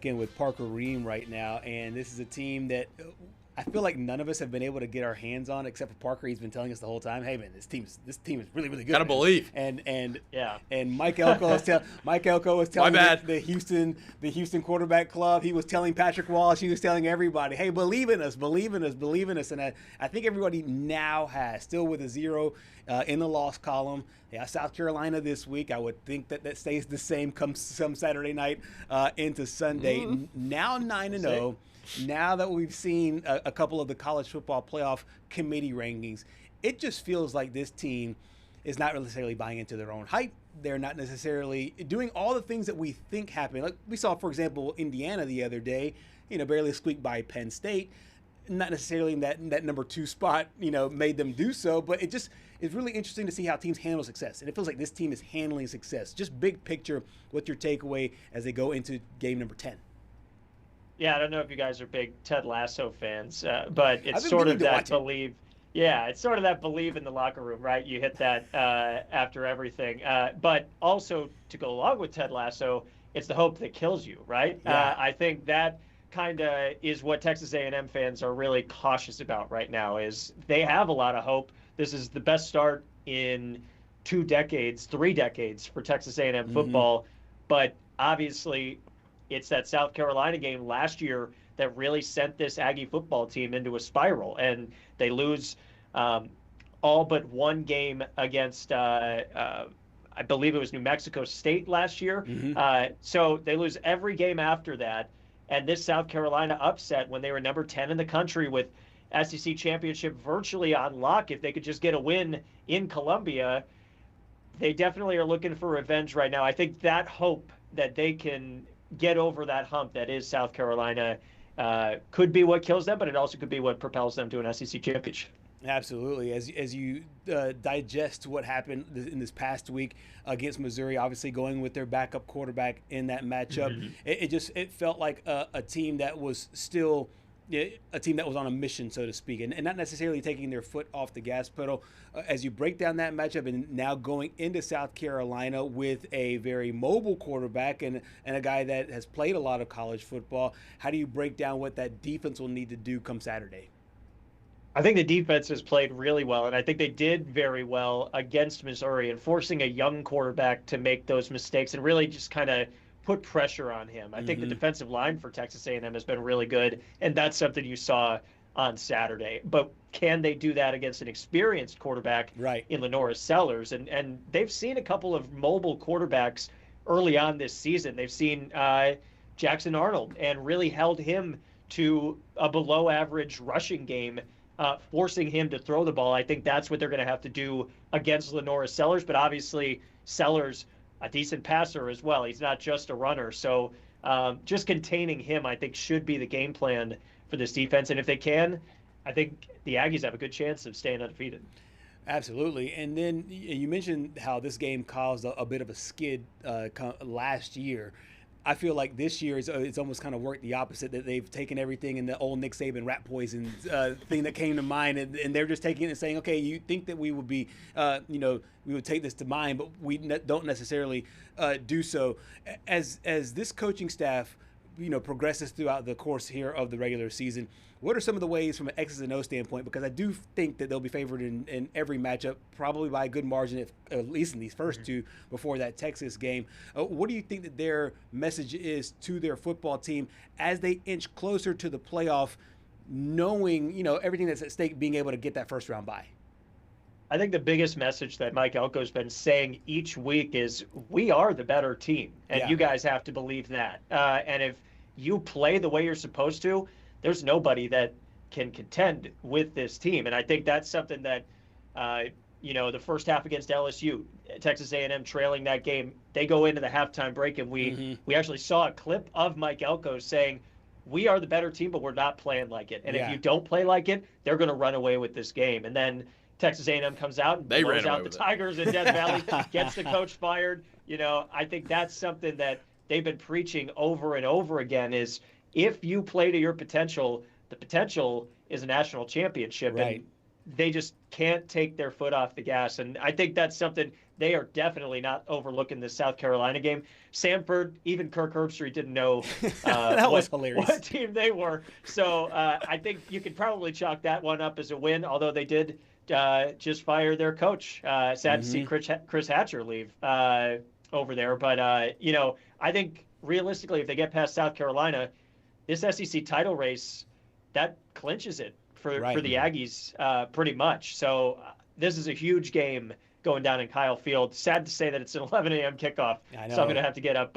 in with Parker Rehm right now, and this is a team that I feel like none of us have been able to get our hands on, except for Parker. He's been telling us the whole time, "Hey man, this team is really really good." Gotta believe. And yeah. And Mike Elko was telling the Houston quarterback club. He was telling Patrick Walsh. He was telling everybody, "Hey, believe in us, believe in us, believe in us." And I think everybody now has, still with a 0 in the loss column. Yeah, South Carolina this week. I would think that stays the same come Saturday night into Sunday. Now 9-0. Now that we've seen a couple of the college football playoff committee rankings, it just feels like this team is not necessarily buying into their own hype. They're not necessarily doing all the things that we think happen. Like we saw, for example, Indiana the other day, barely squeaked by Penn State. Not necessarily in that number 2 spot, made them do so, but it's really interesting to see how teams handle success. And it feels like this team is handling success. Just big picture, what's your takeaway as they go into game number 10? Yeah, I don't know if you guys are big Ted Lasso fans, but it's sort of that belief. Yeah, it's sort of that belief in the locker room, right? You hit that after everything. But also, to go along with Ted Lasso, it's the hope that kills you, right? Yeah. I think that kind of is what Texas A&M fans are really cautious about right now, is they have a lot of hope. This is the best start in 3 decades for Texas A&M football. But obviously, it's that South Carolina game last year that really sent this Aggie football team into a spiral. And they lose all but one game against, I believe it was New Mexico State last year. So they lose every game after that. And this South Carolina upset when they were number 10 in the country with SEC championship virtually on lock. If they could just get a win in Columbia, they definitely are looking for revenge right now. I think that hope that they can get over that hump that is South Carolina could be what kills them, but it also could be what propels them to an SEC championship. Absolutely. As you digest what happened in this past week against Missouri, obviously going with their backup quarterback in that matchup, it felt like a team that was still a team that was on a mission, so to speak, and not necessarily taking their foot off the gas pedal. As you break down that matchup and now going into South Carolina with a very mobile quarterback and a guy that has played a lot of college football, how do you break down what that defense will need to do come Saturday? I think the defense has played really well, and I think they did very well against Missouri and forcing a young quarterback to make those mistakes and really just kind of put pressure on him. I think the defensive line for Texas A&M has been really good, and that's something you saw on Saturday. But can they do that against an experienced quarterback in Lenora Sellers? And they've seen a couple of mobile quarterbacks early on this season. They've seen Jackson Arnold and really held him to a below-average rushing game, forcing him to throw the ball. I think that's what they're going to have to do against Lenora Sellers. But obviously, Sellers, a decent passer as well. He's not just a runner. So just containing him, I think, should be the game plan for this defense. And if they can, I think the Aggies have a good chance of staying undefeated. Absolutely. And then you mentioned how this game caused a bit of a skid last year. I feel like this year it's almost kind of worked the opposite, that they've taken everything in the old Nick Saban rat poison thing that came to mind, and they're just taking it and saying, okay, you think that we would be, we would take this to mind, but we don't necessarily do so. As this coaching staff, progresses throughout the course here of the regular season, what are some of the ways from an X's and O standpoint? Because I do think that they'll be favored in every matchup, probably by a good margin, at least in these first two before that Texas game. What do you think that their message is to their football team as they inch closer to the playoff, knowing, everything that's at stake, being able to get that first round bye? I think the biggest message that Mike Elko's been saying each week is we are the better team, and you guys have to believe that. And if you play the way you're supposed to, there's nobody that can contend with this team. And I think that's something that, the first half against LSU, Texas A&M trailing that game, they go into the halftime break, and we actually saw a clip of Mike Elko saying, we are the better team, but we're not playing like it. And if you don't play like it, they're going to run away with this game. And then Texas A&M comes out and blows out the Tigers in Death Valley, gets the coach fired. I think that's something that they've been preaching over and over again is if you play to your potential, the potential is a national championship. And they just can't take their foot off the gas. And I think that's something they are definitely not overlooking this South Carolina game. Samford, even Kirk Herbstreit didn't know what team they were. So I think you could probably chalk that one up as a win, although they did just fire their coach. Sad to see Chris Hatcher leave over there. But, I think realistically, if they get past South Carolina, this SEC title race, that clinches it for the Aggies pretty much. So this is a huge game going down in Kyle Field. Sad to say that it's an 11 a.m. kickoff, so I'm going to have to get up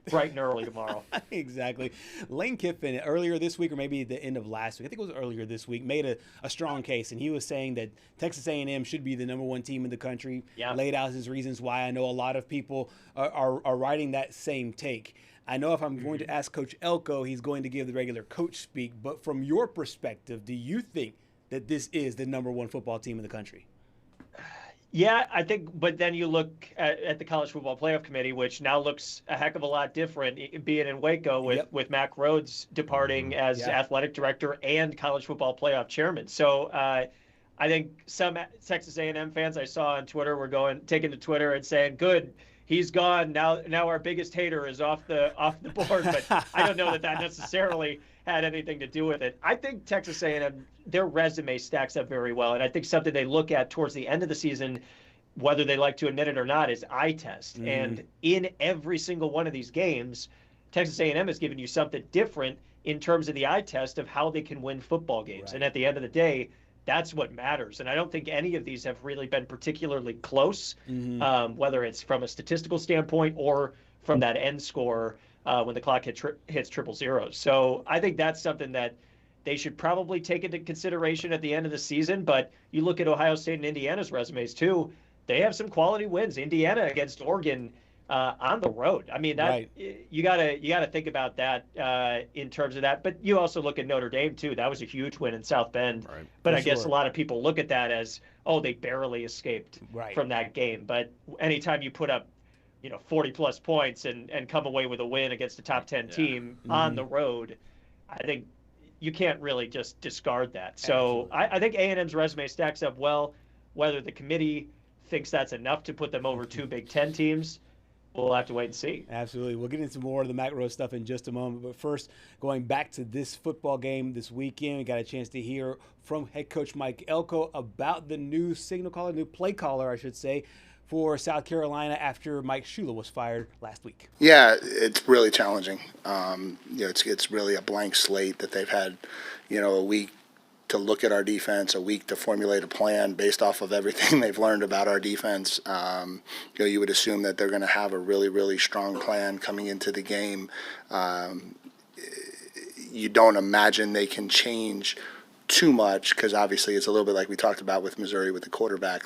bright and early tomorrow. Exactly. Lane Kiffin, earlier this week, or maybe the end of last week, I think it was earlier this week, made a strong case, and he was saying that Texas A&M should be the #1 team in the country, laid out his reasons why. I know a lot of people are writing that same take. I know if I'm going to ask Coach Elko, he's going to give the regular coach speak, but from your perspective, do you think that this is the #1 football team in the country? Yeah, I think, but then you look at the College Football Playoff Committee, which now looks a heck of a lot different, being in Waco with Mack Rhodes departing as athletic director and College Football Playoff chairman. So I think some Texas A&M fans I saw on Twitter were taking to Twitter and saying, "Good, he's gone. Now our biggest hater is off the board." But I don't know that necessarily had anything to do with it. I think Texas A&M, their resume stacks up very well, and I think something they look at towards the end of the season, whether they like to admit it or not, is eye test. And in every single one of these games, Texas A&M has given you something different in terms of the eye test of how they can win football games. And at the end of the day, that's what matters. And I don't think any of these have really been particularly close, whether it's from a statistical standpoint or from that end score when the clock hits triple zeros. So I think that's something that they should probably take into consideration at the end of the season. But you look at Ohio State and Indiana's resumes too; they have some quality wins. Indiana against Oregon on the road. I mean, that you gotta think about that in terms of that. But you also look at Notre Dame too. That was a huge win in South Bend. But I guess a lot of people look at that as, oh, they barely escaped from that game. But anytime you put up 40 plus points and come away with a win against a top 10 team on the road, I think you can't really just discard that. So I think A&M's resume stacks up well. Whether the committee thinks that's enough to put them over two Big Ten teams, we'll have to wait and see. Absolutely. We'll get into more of the Mack Rhodes stuff in just a moment. But first, going back to this football game this weekend, we got a chance to hear from head coach Mike Elko about the new new play caller, I should say, for South Carolina after Mike Shula was fired last week. Yeah, it's really challenging. It's really a blank slate that they've had, a week to look at our defense, a week to formulate a plan based off of everything they've learned about our defense. You would assume that they're going to have a really, really strong plan coming into the game. You don't imagine they can change too much because obviously it's a little bit like we talked about with Missouri with the quarterback.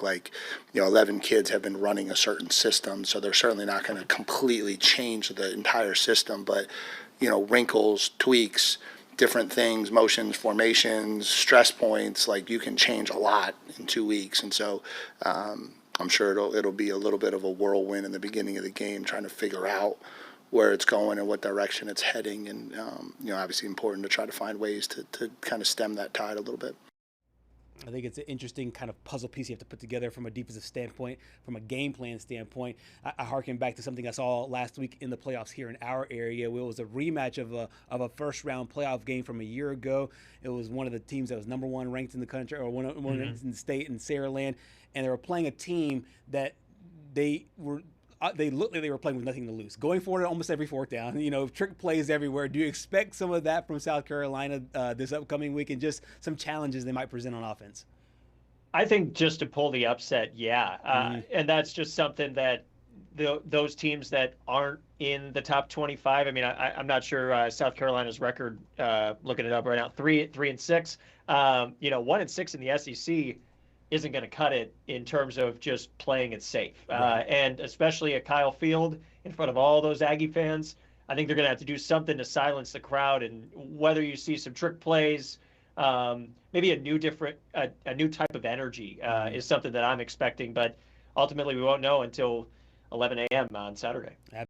11 kids have been running a certain system, so they're certainly not going to completely change the entire system. But, wrinkles, tweaks, different things, motions, formations, stress points, you can change a lot in 2 weeks. And so I'm sure it'll be a little bit of a whirlwind in the beginning of the game trying to figure out where it's going and what direction it's heading. And, obviously important to try to find ways to kind of stem that tide a little bit. I think it's an interesting kind of puzzle piece you have to put together from a defensive standpoint, from a game plan standpoint. I harken back to something I saw last week in the playoffs here in our area. It was a rematch of a first-round playoff game from a year ago. It was one of the teams that was #1 ranked in the country, or one ranked in the state, in Saraland, and they were playing a team that they looked like they were playing with nothing to lose. Going for it almost every fourth down, trick plays everywhere. Do you expect some of that from South Carolina this upcoming week, and just some challenges they might present on offense? I think just to pull the upset, and that's just something that those teams that aren't in the top 25. I mean, I'm not sure South Carolina's record. Looking it up right now, 3-6. 1-6 in the SEC isn't going to cut it in terms of just playing it safe. And especially at Kyle Field in front of all those Aggie fans, I think they're going to have to do something to silence the crowd. And whether you see some trick plays, maybe a new type of energy is something that I'm expecting. But ultimately, we won't know until 11 a.m. on Saturday.